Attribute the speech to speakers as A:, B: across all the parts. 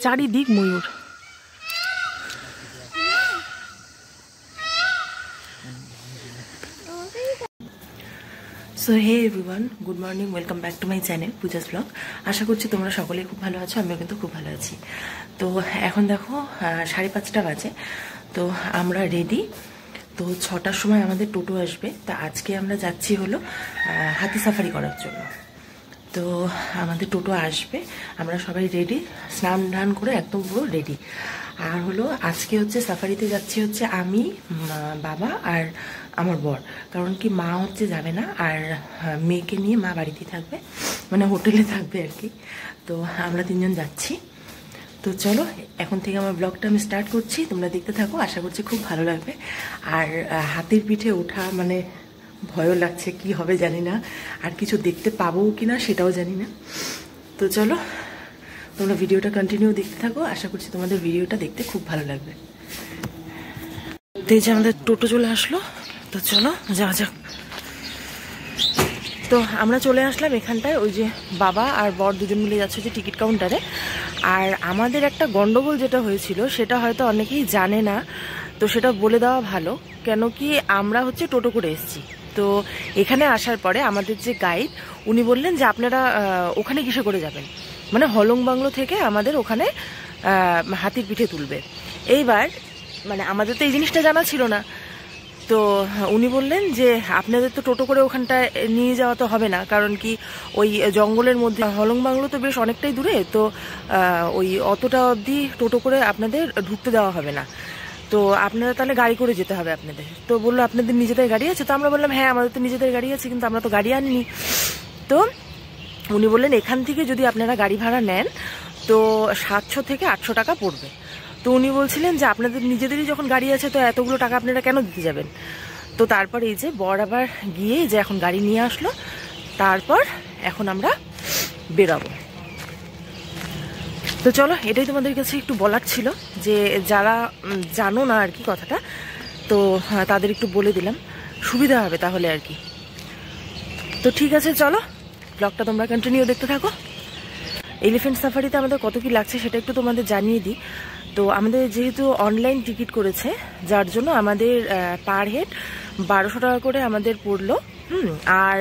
A: চারিদিক ময়ূর। So hey everyone, good morning, welcome back to my channel Puja's blog. আশা করছি তোমরা সকলেই খুব ভালো আছো, আমিও কিন্তু খুব ভালো আছি। তো এখন দেখো 5:30 বাজে, তো আমরা রেডি। তো 6টার সময় আমাদের টোটো আসবে। তা আজকে আমরা যাচ্ছি হলো হাতি সাফারি করার জন্য। তো আমাদের টোটো আসবে, আমরা সবাই রেডি, স্নান টান করে একদম পুরো রেডি। আর হলো আজকে হচ্ছে সাফারিতে যাচ্ছি হচ্ছে আমি, বাবা আর আমার বর। কারণ কি মা হচ্ছে যাবে না, আর মেয়েকে নিয়ে মা বাড়িতেই থাকবে, মানে হোটেলে থাকবে আর কি। তো আমরা 3 জন যাচ্ছি। তো চলো এখন থেকে আমার ব্লগটা আমি স্টার্ট করছি, তোমরা দেখতে থাকো, আশা করছি খুব ভালো লাগবে। আর হাতির পিঠে ওঠা মানে ভয়ও লাগছে, কি হবে জানি না, আর কিছু দেখতে পাবো কিনা সেটাও জানি না। তো চলো তোমরা ভিডিওটা কন্টিনিউ দেখতে থাকো, আশা করছি তোমাদের ভিডিওটা দেখতে খুব ভালো লাগবে। তো এই যে আমাদের টোটো চলে আসলো, তো চলো যাওয়া যাক। তো আমরা চলে আসলাম এখানটায়, ওই যে বাবা আর বর দুজন মিলে যাচ্ছে যে টিকিট কাউন্টারে। আর আমাদের একটা গন্ডগোল যেটা হয়েছিল সেটা হয়তো অনেকেই জানে না, তো সেটা বলে দেওয়া ভালো। কেন কি আমরা হচ্ছে টোটো করে এসেছি, তো এখানে আসার পরে আমাদের যে গাইড উনি বললেন যে আপনারা ওখানে কিসে করে যাবেন, মানে হলং বাংলো থেকে আমাদের ওখানে হাতির পিঠে তুলবে। এইবার মানে আমাদের তো এই জিনিসটা জানা ছিল না, তো উনি বললেন যে আপনাদের তো টোটো করে ওখানটায় নিয়ে যাওয়া তো হবে না, কারণ কি ওই জঙ্গলের মধ্যে হলং বাংলো তো বেশ অনেকটাই দূরে, তো ওই অতটা অবধি টোটো করে আপনাদের ঢুকতে দেওয়া হবে না, তো আপনারা তাহলে গাড়ি করে যেতে হবে আপনাদের। তো বললো আপনাদের নিজেদের গাড়ি আছে? তো আমরা বললাম হ্যাঁ আমাদের তো নিজেদের গাড়ি আছে, কিন্তু আমরা তো গাড়ি আনিনি। তো উনি বললেন এখান থেকে যদি আপনারা গাড়ি ভাড়া নেন তো 700 থেকে 800 টাকা পড়বে। তো উনি বলছিলেন যে আপনাদের নিজেদেরই যখন গাড়ি আছে তো এতগুলো টাকা আপনারা কেন দিতে যাবেন। তো তারপর এই যে বর আবার গিয়ে যে এখন গাড়ি নিয়ে আসলো, তারপর এখন আমরা বেরাবো। তো চলো এটাই তোমাদের কাছে একটু বলার ছিল, যে যারা জানো না আর কি কথাটা, তো তাদের একটু বলে দিলাম, সুবিধা হবে তাহলে আর কি। তো ঠিক আছে চলো ব্লগটা তোমরা কন্টিনিউ দেখতে থাকো। এলিফ্যান্ট সাফারিতে আমাদের কত কি লাগছে সেটা একটু তোমাদের জানিয়ে দিই। তো আমাদের যেহেতু অনলাইন টিকিট করেছে, যার জন্য আমাদের পার হেড 1200 টাকা করে আমাদের পড়লো। আর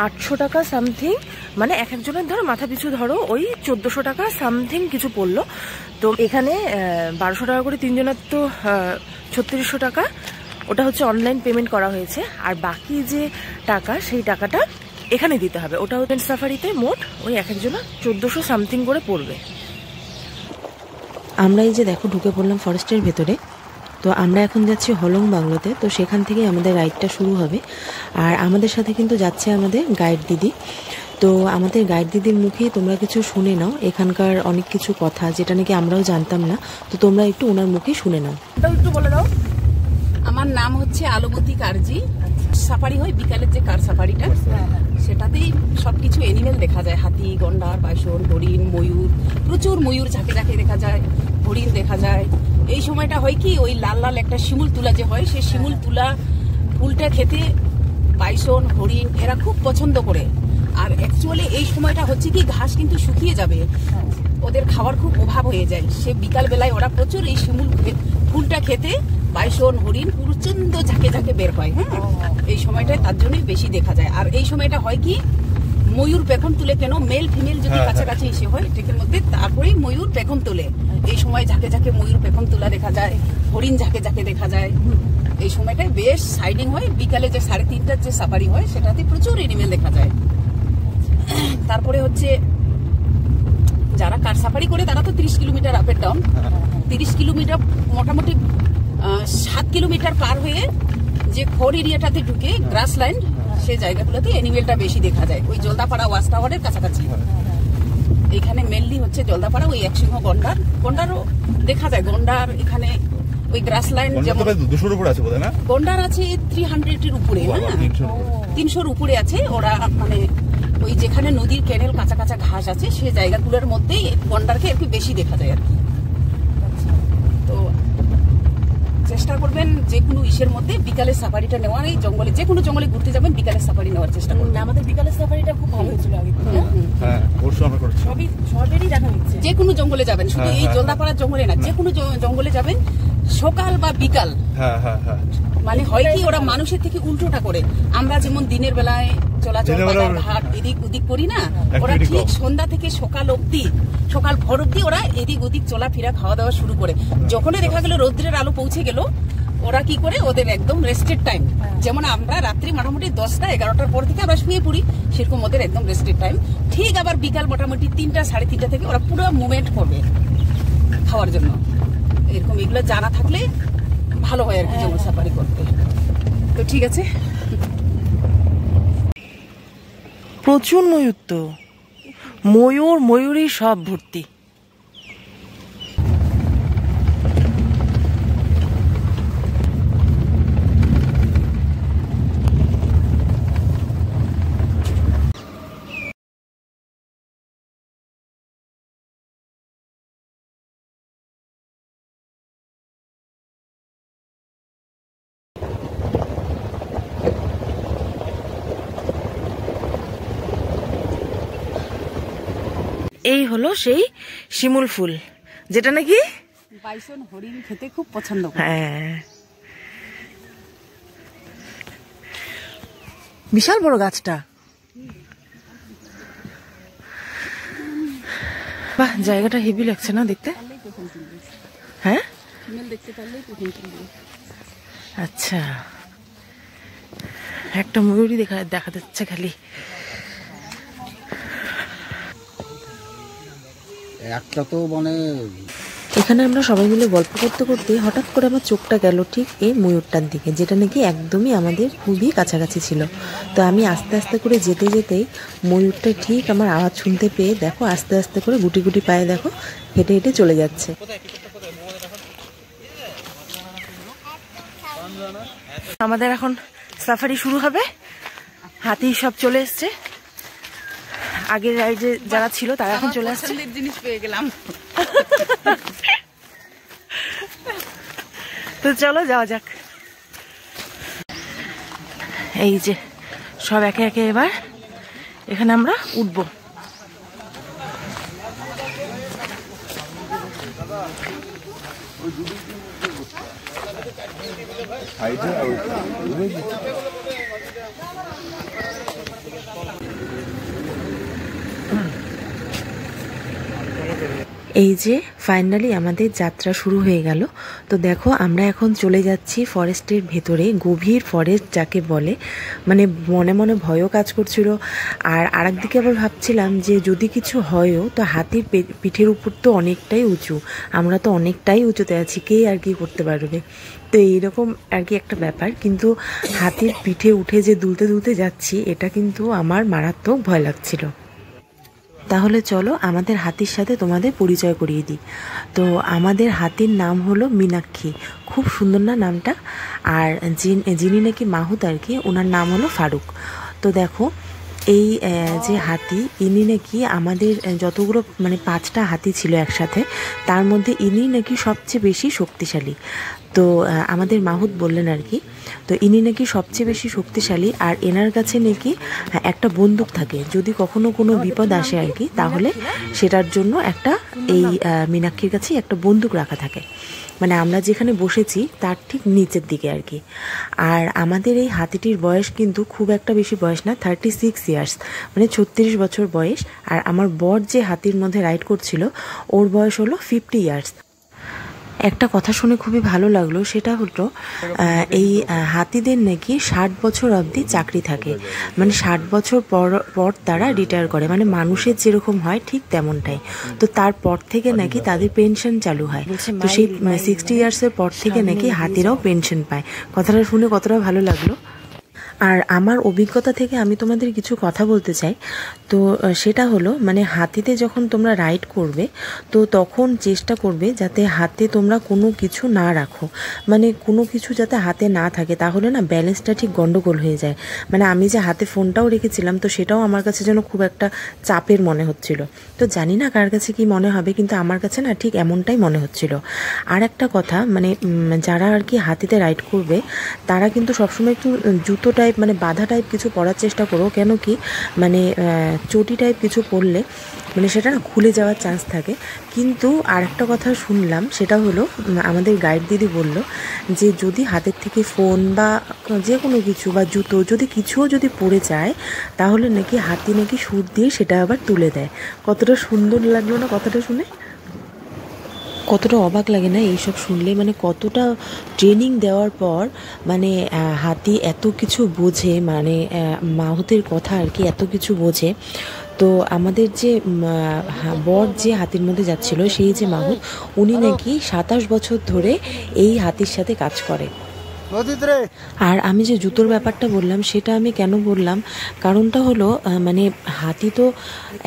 A: 800 টাকা সামথিং, মানে এক একজনের ধরো মাথা পিছু ধরো ওই 1400 টাকা সামথিং কিছু পড়লো। তো এখানে 1200 টাকা করে 3 জনের, তো 3600 টাকা ওটা হচ্ছে অনলাইন পেমেন্ট করা হয়েছে। আর বাকি যে টাকা সেই টাকাটা এখানে দিতে হবে, ওটা হচ্ছে সাফারিতে মোট ওই এক একজনের 1400 সামথিং করে পড়বে। আমরা এই যে দেখো ঢুকে পড়লাম ফরেস্টের ভেতরে। তো আমরা এখন যাচ্ছি হলং বাংলোতে, তো সেখান থেকেই আমাদের রাইডটা শুরু হবে। আর আমাদের সাথে কিন্তু যাচ্ছে আমাদের গাইড দিদি। তো আমাদের গাইড দিদির মুখে তোমরা কিছু শুনে নাও এখানকার অনেক কিছু কথা, যেটা নাকি আমরাও জানতাম না, তো তোমরা একটু ওনার মুখে শুনে নাও। একটু বলে দাও।
B: আমার নাম হচ্ছে আলমতি কারজি। সাফারি হয় বিকালের যে কার সাফারিটা, সেটাতেই সবকিছু এনিমেল দেখা যায়, হাতি, গন্ডার, বাইসন, হরিণ, ময়ূর, প্রচুর ময়ূর ঝাঁকে ঝাঁকে দেখা যায়, হরিণ দেখা যায়। এই সময়টা হয় কি ওই লাল লাল একটা শিমুল তুলা যে হয়, সেই শিমুল তুলা ফুলটা খেতে বাইসন, হরিণ এরা খুব পছন্দ করে। আর অ্যাকচুয়ালি এই সময়টা হচ্ছে কি ঘাস কিন্তু শুকিয়ে যাবে, ওদের খাওয়ার খুব অভাব হয়ে যায়। সে বিকাল বেলায় ওরা প্রচুর এই শিমুল ফুলটা খেতে বাইসন, হরিণ প্রচন্ড ঝাঁকে ঝাঁকে বের হয়। হ্যাঁ, এই সময়টায় তার জন্যই বেশি দেখা যায়। আর এই সময়টা হয় কি ময়ূর পেখম তুলে, কেন মেল ফিমেল যদি কাছাকাছি এসে হয় ট্রেকের মধ্যে, তারপরেই ময়ূর পেখম তোলে। এই সময় ঝাঁকে ঝাঁকে ময়ূর পেখম তোলা দেখা যায়, হরিণ ঝাঁকে ঝাঁকে দেখা যায়। এই সময়টায় বেশ সাইডিং হয়। বিকালে যে 3:30টার যে সাফারি হয় সেটাতে প্রচুর এনিমেল দেখা যায়। তারপরে হচ্ছে যারা কার সাফারি করে তারা তো 30 kilometre up and down, 30 kilometre মোটামুটি 7 কিলোমিটার পার হয়ে যে খড় এরিয়াটাতে ঢুকে গ্রাস লাইন, সেই জায়গাগুলোতে এনিমেলটা বেশি দেখা যায়, ওই জলদাপাড়া ওয়াচ টাওয়ারের কাছাকাছি। এখানে মেনলি হচ্ছে জলদাপাড়া, ওই একসিংহ গন্ডার, গন্ডারও দেখা যায়। গন্ডার এখানে ওই গ্রাস লাইন যেমন
C: 200-এর উপরে আছে বোধহয় না,
B: গন্ডার আছে 300-এর উপরে, হ্যাঁ 300-র উপরে আছে। ওরা মানে ওই যেখানে নদীর ক্যানেল কাঁচা কাঁচা ঘাস আছে সেই জায়গাগুলোর মধ্যেই গন্ডারকে একটু বেশি দেখা যায় আর কি। তো চেষ্টা করবেন যে কোনো ইসের মধ্যে বিকালের সাফারিটা নেওয়ার, এই জঙ্গলে যে কোনো জঙ্গলে ঘুরতে যাবেন বিকালের সাফারি নেওয়ার চেষ্টা করবেন।
A: আমাদের বিকালের সাফারিটা খুব ভালো হয়েছিল আগে, সবেরই দেখা হচ্ছে।
B: যে কোনো জঙ্গলে যাবেন, শুধু এই জলদাপাড়ার জঙ্গলে না, যে কোনো জঙ্গলে যাবেন সকাল বা বিকাল। মানে হয় কি ওরা মানুষের থেকে উল্টোটা করে, আমরা যেমন দিনের বেলায় চলাচল ঘাট এদিক ওদিক করি না, ওরা ঠিক সন্ধ্যা থেকে সকাল ভোর অব্দি ওরা এদিক ওদিক চলাফেরা খাওয়া দাওয়া শুরু করে। যখনই দেখা গেল রৌদ্রের আলো পৌঁছে গেল, ওরা কি করে ওদের একদম রেস্টেড টাইম, যেমন আমরা রাত্রি মোটামুটি 10টা 11টার পর থেকে আমরা শুয়ে পড়ি, সেরকম ওদের একদম রেস্টেড টাইম। ঠিক আবার বিকাল মোটামুটি 3টা 3:30 থেকে ওরা পুরো মুভমেন্ট করবে খাওয়ার জন্য। এরকম এগুলো জানা থাকলে ভালো হয় আর কি জঙ্গল সাফারি করতে। তো ঠিক আছে,
A: প্রচুর ময়ূর, তো ময়ূরই সব ভর্তি। এই হলো সেই শিমুল ফুল, যেটা নাকি
B: বাইসন হরিণ খেতে খুব পছন্দ করে।
A: হ্যাঁ, বিশাল বড় গাছটা। বাহ, জায়গাটা হেভি লাগছে না দেখতে? হ্যাঁ, আচ্ছা, একটা ময়ূরই দেখা যাচ্ছে খালি।
C: একটা তো মানে
A: এখানে আমরা সবাই মিলে গল্প করতে করতে হঠাৎ করে আমার চোখটা গেল ঠিক এই ময়ূরটার দিকে, যেটা নাকি একদমই আমাদের খুবই কাছাকাছি ছিল। তো আমি আস্তে আস্তে করে যেতে যেতেই ময়ূরটা ঠিক আমার আওয়াজ শুনতে পেয়ে দেখো আস্তে আস্তে করে গুটি গুটি পায়ে দেখো হেঁটে হেঁটে চলে যাচ্ছে। আমাদের এখন সাফারি শুরু হবে, হাতি সব চলে এসছে, আগের রাইডে যারা ছিল তারা এখন চলে আসছে।
B: জিনিস পেয়ে গেলাম,
A: তো চলো যাওয়া যাক। এই যে সব একে একে এবার এখানে আমরা উঠবো। এই যে ফাইনালি আমাদের যাত্রা শুরু হয়ে গেল। তো দেখো আমরা এখন চলে যাচ্ছি ফরেস্টের ভেতরে, গভীর ফরেস্ট যাকে বলে। মানে মনে মনে ভয়ও কাজ করছিল, আর আরেকদিকে আবার ভাবছিলাম যে যদি কিছু হয়ও তো হাতির পিঠের উপর তো অনেকটাই উঁচু, আমরা তো অনেকটাই উঁচুতে আছি, কে আর কি করতে পারবে। তো এইরকম আর কি একটা ব্যাপার। কিন্তু হাতির পিঠে উঠে যে দুলতে দুলতে যাচ্ছি, এটা কিন্তু আমার মারাত্মক ভয় লাগছিল। তাহলে চলো আমাদের হাতির সাথে তোমাদের পরিচয় করিয়ে দিই। তো আমাদের হাতির নাম হলো মীনাক্ষী, খুব সুন্দর না নামটা। আর যিনি নাকি মাহুত আর কি, ওনার নাম হলো ফারুক। তো দেখো এই যে হাতি, ইনি নাকি আমাদের যতগুলো মানে 5টা হাতি ছিল একসাথে, তার মধ্যে ইনি নাকি সবচেয়ে বেশি শক্তিশালী। তো আমাদের মাহুত বললেন আর কি। তো ইনি নাকি সবচেয়ে বেশি শক্তিশালী, আর এনার কাছে নাকি একটা বন্দুক থাকে, যদি কখনো কোনো বিপদ আসে আর কি, তাহলে সেটার জন্য একটা এই মীনাক্ষীর কাছে একটা বন্দুক রাখা থাকে। মানে আমরা যেখানে বসেছি তার ঠিক নিচের দিকে আর কি। আর আমাদের এই হাতিটির বয়স কিন্তু খুব একটা বেশি বয়স না, 36 ইয়ার্স, মানে 36 বছর বয়স। আর আমার বর যে হাতির মধ্যে রাইড করছিল, ওর বয়স হলো 50 ইয়ার্স। একটা কথা শুনে খুবই ভালো লাগলো, সেটা হলো এই হাতিদের নাকি 60 বছর অবধি চাকরি থাকে, মানে 60 বছর পর তারা রিটায়ার করে, মানে মানুষের যেরকম হয় ঠিক তেমনটাই। তো তারপর থেকে নাকি তাদের পেনশন চালু হয়। তো সেই 60 ইয়ার্সের পর থেকে নাকি হাতিরাও পেনশন পায়। কথাটা শুনে কতটা ভালো লাগলো। আর আমার অভিজ্ঞতা থেকে আমি তোমাদের কিছু কথা বলতে চাই। তো সেটা হলো মানে হাতিতে যখন তোমরা রাইড করবে তো তখন চেষ্টা করবে যাতে হাতে তোমরা কোনো কিছু না রাখো, মানে কোনো কিছু যাতে হাতে না থাকে, তাহলে না ব্যালেন্সটা ঠিক গন্ডগোল হয়ে যায়। মানে আমি যে হাতে ফোনটাও রেখেছিলাম তো সেটাও আমার কাছে যেন খুব একটা চাপের মনে হচ্ছিল। তো জানি না কার কাছে কি মনে হবে, কিন্তু আমার কাছে না ঠিক এমনটাই মনে হচ্ছিল। আর একটা কথা মানে যারা আর কি হাতিতে রাইড করবে তারা কিন্তু সবসময় একটু জুতো টাইপ মানে বাঁধা টাইপ কিছু পরার চেষ্টা করো, কেন কি মানে চটি টাইপ কিছু পরলে মানে সেটা না খুলে যাওয়ার চান্স থাকে। কিন্তু আরেকটা কথা শুনলাম, সেটা হলো আমাদের গাইড দিদি বলল যে যদি হাতের থেকে ফোন বা যে কোনো কিছু বা জুতো যদি কিছুও যদি পড়ে যায় তাহলে নাকি হাতি নাকি সুর দিয়ে সেটা আবার তুলে দেয়। কতটা সুন্দর লাগলো না কথাটা শুনে, কতটা অবাক লাগে না এইসব শুনলে, মানে কতটা ট্রেনিং দেওয়ার পর মানে হাতি এত কিছু বোঝে, মানে মাহুতের কথা আর কি এত কিছু বোঝে। তো আমাদের যে বর যে হাতির মধ্যে যাচ্ছিল সেই যে মাহুত, উনি নাকি 27 বছর ধরে এই হাতির সাথে কাজ করে। আর আমি যে জুতোর ব্যাপারটা বললাম সেটা আমি কেন বললাম, কারণটা হলো মানে হাতি তো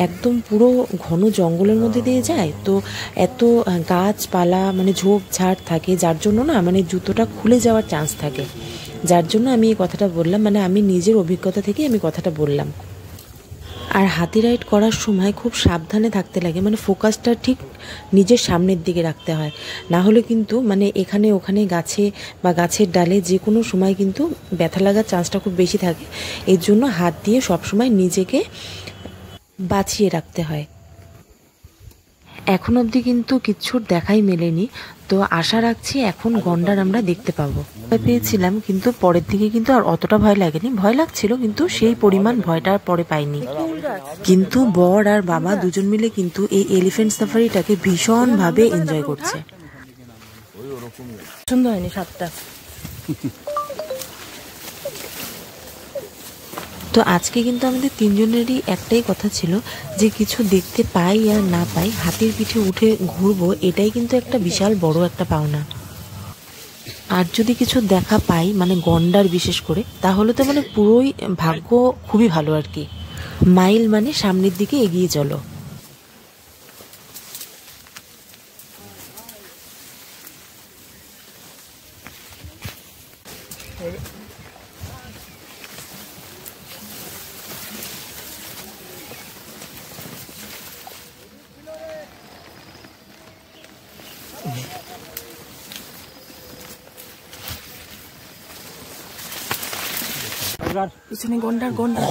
A: একদম পুরো ঘন জঙ্গলের মধ্যে দিয়ে যায়, তো এত গাছপালা মানে ঝোপঝাড় থাকে যার জন্য না মানে জুতোটা খুলে যাওয়ার চান্স থাকে, যার জন্য আমি এই কথাটা বললাম, মানে আমি নিজের অভিজ্ঞতা থেকে আমি কথাটা বললাম। আর হাতি রাইড করার সময় খুব সাবধানে থাকতে লাগে, মানে ফোকাসটা ঠিক নিজের সামনের দিকে রাখতে হয়, না হলে কিন্তু মানে এখানে ওখানে গাছে বা গাছের ডালে যে কোনো সময় কিন্তু ব্যথা লাগার চান্সটা খুব বেশি থাকে। এর জন্য হাত দিয়ে সবসময় নিজেকে বাঁচিয়ে রাখতে হয়। এখন অবধি কিন্তু কিচ্ছুর দেখাই মেলেনি, তো আশা রাখছি এখন গন্ডার আমরা দেখতে পাবো। ভয় পেয়েছিলাম কিন্তু পরের দিকে কিন্তু আর অতটা ভয় লাগেনি, ভয় লাগছিল কিন্তু সেই পরিমাণ ভয়টা আর পরে পাইনি। কিন্তু বর আর বাবা দুজন মিলে কিন্তু এই এলিফ্যান্ট সাফারিটাকে ভীষণভাবে এনজয় করছে। সুন্দর হয়নি সাতটা। তো আজকে কিন্তু আমাদের তিনজনেরই একটাই কথা ছিল যে কিছু দেখতে পাই আর না পাই হাতির পিঠে উঠে ঘুরবো, এটাই কিন্তু একটা বিশাল বড় একটা পাওনা। আর যদি কিছু দেখা পাই মানে গন্ডার বিশেষ করে, তাহলে তো মানে পুরোই ভাগ্য খুবই ভালো আর কি। মাইল মানে সামনের দিকে এগিয়ে চলো। পিছনে গন্ডার গন্ডার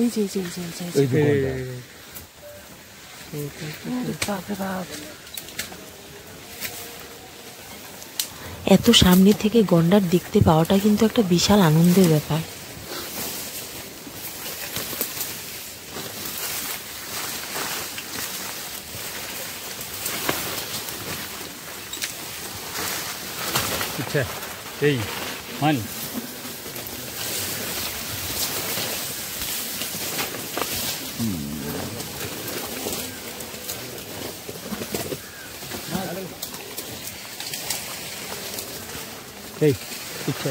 A: এই যে এই যে এত সামনে থেকে গন্ডার দেখতে পাওয়াটা কিন্তু একটা বিশাল আনন্দের ব্যাপার।
D: আচ্ছা এই মান এই আচ্ছা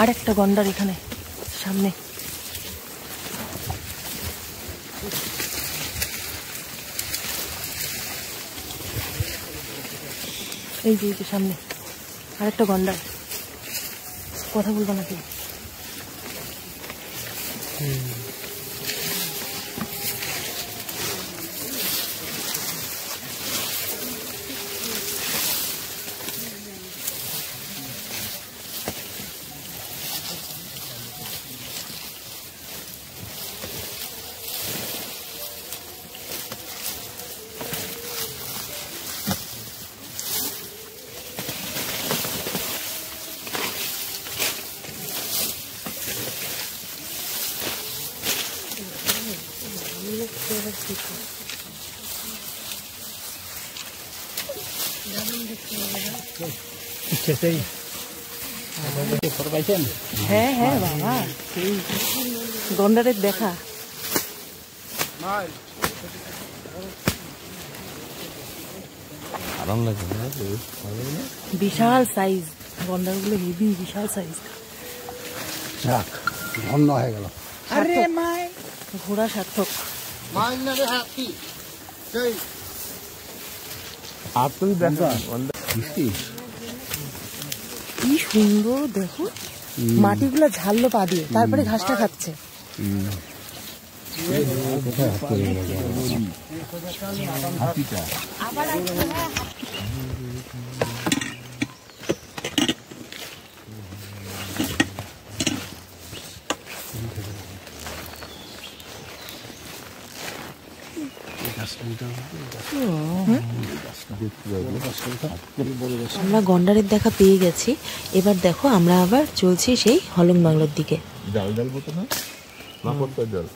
A: আর একটা গন্ডার এখানে সামনে। এই যে সামনে আরেকটা গন্ডার। কথা বলবো নাকি? হ্যাঁ হ্যাঁ বাবা, সেই গন্ডারের দেখা।
E: দারুণ লাগে
A: বিশাল সাইজ গন্ডারগুলো, হেভি বিশাল সাইজ।
C: যাক, ধন্য হয়ে গেল।
A: ঘোড়া সার্থক।
E: আর তুমি দেখো
A: কি সুন্দর, দেখো মাটিগুলো ঝাললো পা দিয়ে, তারপরে ঘাসটা খাচ্ছে।
F: আমরা গন্ডারের দেখা পেয়ে গেছি, এবার দেখো আমরা আবার চলছি সেই হলং বাংলোর দিকে।
E: ডাল ডাল বলতো না, মাকড়সার ডাল।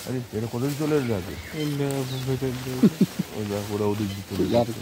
E: আরে এটা কোথায় চলে যাবে? ওই দেখ ওরা ওদিক দিকে চলে যাবে।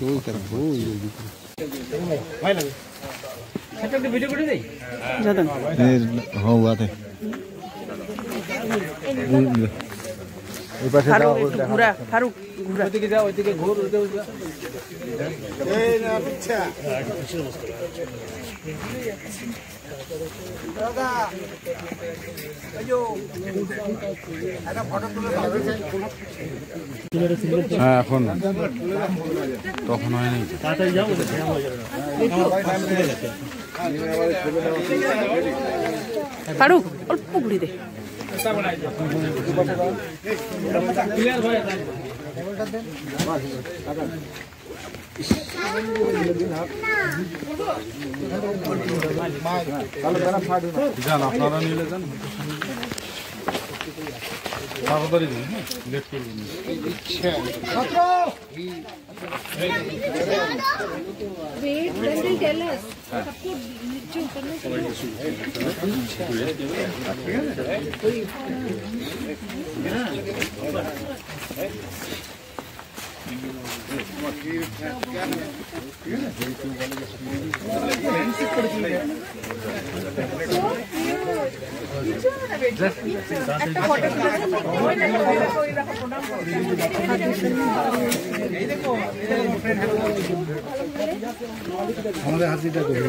G: হ্যাঁ এখন তখন হয়নি।
A: ফারুক অল্প ঘুরি দে।
G: যান আপনারা নিলে যান, তাড়াতাড়ি দিন, হ্যাঁ লেট করবেন না।
C: আমাদের হাতিটা করে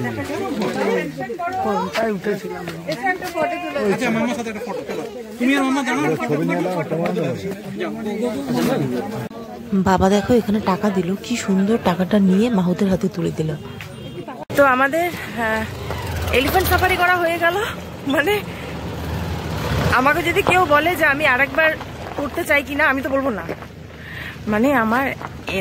F: বাবা দেখো এখানে টাকা দিল, কি সুন্দর টাকাটা নিয়ে মাহুদের হাতে তুলে দিল।
A: তো আমাদের এলিফ্যান্ট সাফারি করা হয়ে গেল। মানে আমাকে যদি কেউ বলে যে আমি আরেকবার করতে চাই কিনা, আমি তো বলবো না। মানে আমার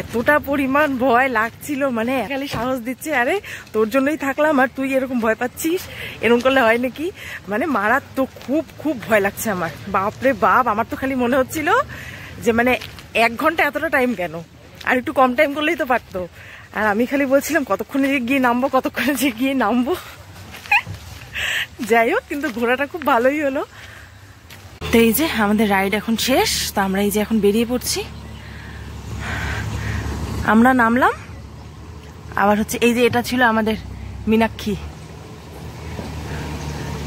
A: এতটা পরিমাণ ভয় লাগছিল, মানে খালি সাহস দিচ্ছে, আরে তোর জন্যই থাকলাম আর তুই এরকম ভয় পাচ্ছিস, এরকম করলে হয় নাকি। মানে মারাত্মক খুব খুব ভয় লাগছে আমার, বাপরে বাপ। আমার তো খালি মনে হচ্ছিল যে মানে 1 ঘন্টা এতটা টাইম কেন, আর একটু কম টাইম করলেই তো পারতো। আর আমি খালি বলছিলাম কতক্ষণে যে গিয়ে নামবো, কতক্ষণে যে গিয়ে নামবো। যাই হোক, কিন্তু ঘোরাটা খুব ভালোই হলো। তো এই যে আমাদের রাইড এখন শেষ, তো আমরা এই যে এখন বেরিয়ে পড়ছি। আমরা নামলাম, আবার হচ্ছে এই যে এটা ছিল আমাদের মীনাক্ষী।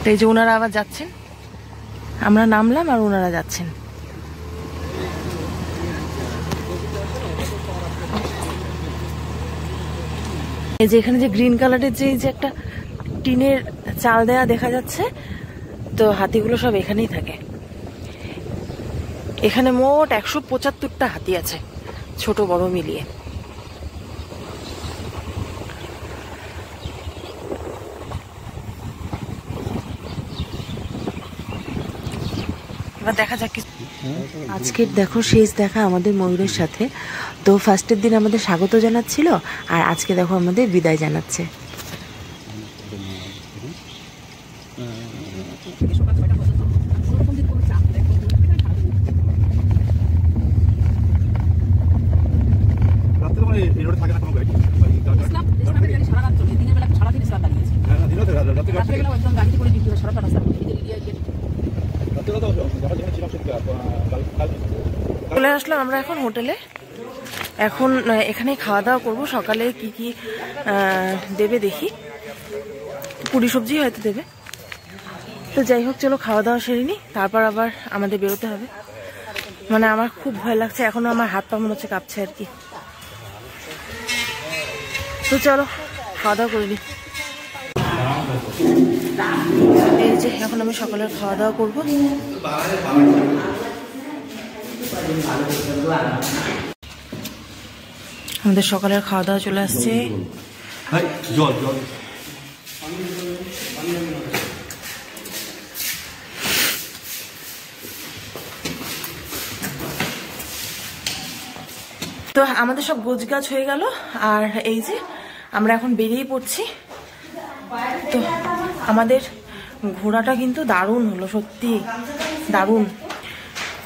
A: তো এই যে ওনারা আবার যাচ্ছেন, আমরা নামলাম আর ওনারা যাচ্ছেন। এই যে এখানে যে গ্রিন কালারের যে একটা টিনের চাল দেয়া দেখা যাচ্ছে, তো হাতিগুলো সব এখানেই থাকে। এখানে মোট 175টা হাতি আছে, ছোট বড় মিলিয়ে। এবার দেখা যাক।
F: আজকের দেখো শেষ দেখা আমাদের ময়ূরের সাথে। তো ফার্স্টের দিন আমাদের স্বাগত জানাচ্ছিল, আর আজকে দেখো আমাদের বিদায় জানাচ্ছে।
A: আসলাম আমরা এখন হোটেলে। এখন এখানে খাওয়া দাওয়া করবো। সকালে কি কি দেবে দেখি, পুরি সবজি হয়তো দেবে। তো যাই হোক, চলো খাওয়া দাওয়া সেরে নি, তারপর আবার আমাদের বেরোতে হবে। মানে আমার খুব ভয় লাগছে, এখনো আমার হাত পা মনে হচ্ছে কাঁপছে আর কি। তো চলো খাওয়া দাওয়া করে নি। এই যে এখন আমি সকালের খাওয়া দাওয়া করবো। আমাদের সকালের খাওয়া দাওয়া চলে আসছে। তো আমাদের সব গোছগাছ হয়ে গেল, আর এই যে আমরা এখন বেরিয়ে পড়ছি। তো আমাদের ঘোরাটা কিন্তু দারুণ হলো, সত্যি দারুণ,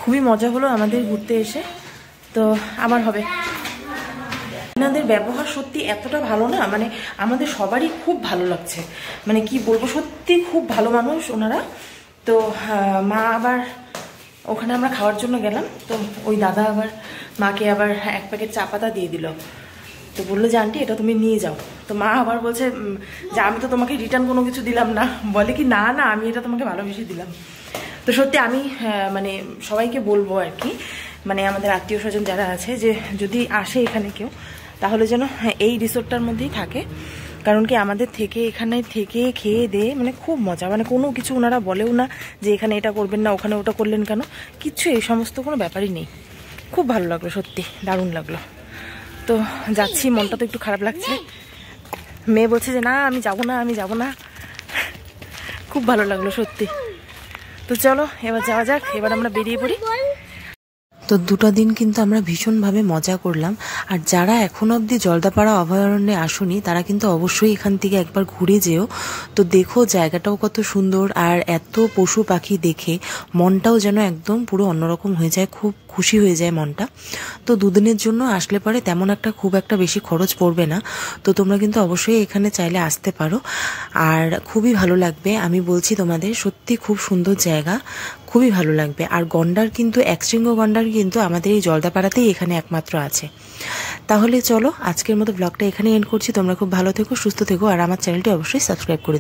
A: খুবই মজা হলো আমাদের ঘুরতে এসে। তো আবার হবে। এনাদের ব্যবহার সত্যি এতটা ভালো না, মানে আমাদের সবারই খুব ভালো লাগছে, মানে কি বলবো, সত্যি খুব ভালো মানুষ ওনারা। তো মা আবার ওখানে আমরা খাওয়ার জন্য গেলাম, তো ওই দাদা আবার মাকে আবার এক প্যাকেট চা পাতা দিয়ে দিল। তো বললো যে আন্টি এটা তুমি নিয়ে যাও। তো মা আবার বলছে যে আমি তো তোমাকে রিটার্ন কোনো কিছু দিলাম না। বলে কি না না, আমি এটা তোমাকে ভালোবেসে দিলাম। তো সত্যি আমি মানে সবাইকে বলবো আর কি, মানে আমাদের আত্মীয় স্বজন যারা আছে, যে যদি আসে এখানে কেউ, তাহলে যেন এই রিসোর্টটার মধ্যেই থাকে। কারণ কি আমাদের থেকে এখানে থেকে খেয়ে দিয়ে মানে খুব মজা, মানে কোনো কিছু ওনারা বলেও না যে এখানে এটা করবেন না, ওখানে ওটা করলেন কেন, কিচ্ছু এই সমস্ত কোনো ব্যাপারই নেই। খুব ভালো লাগলো, সত্যি দারুণ লাগলো। তো যাচ্ছি, মনটা তো একটু খারাপ লাগছে। মেয়ে বলছে যে না আমি যাব না, আমি যাব না। খুব ভালো লাগলো সত্যি। তো চলো এবার যাওয়া যাক, এবার আমরা বেরিয়ে পড়ি।
F: তো দুটো দিন কিন্তু আমরা ভীষণভাবে মজা করলাম। আর যারা এখনো অবধি জলদাপাড়া অভয়ারণ্যে আসুনি, তারা কিন্তু অবশ্যই এখান থেকে একবার ঘুরে যেও। তো দেখো জায়গাটাও কত সুন্দর, আর এত পশু পাখি দেখে মনটাও যেন একদম পুরো অন্যরকম হয়ে যায়, খুব খুশি হয়ে যায় মনটা। তো দুদিনের জন্য আসলে পরে তেমন একটা খুব একটা বেশি খরচ পড়বে না। তো তোমরা কিন্তু অবশ্যই এখানে চাইলে আসতে পারো, আর খুবই ভালো লাগবে। আমি বলছি তোমাদের, সত্যি খুব সুন্দর জায়গা, খুবই ভালো লাগবে। আর গন্ডার কিন্তু একশৃঙ্গ গন্ডার কিন্তু আমাদের এই জলদাপাড়াতেই এখানে একমাত্র আছে। তাহলে চলো আজকের মতো ব্লগটা এখানে এন্ড করছি। তোমরা খুব ভালো থেকো, সুস্থ থেকো, আর আমার চ্যানেলটি অবশ্যই সাবস্ক্রাইব করে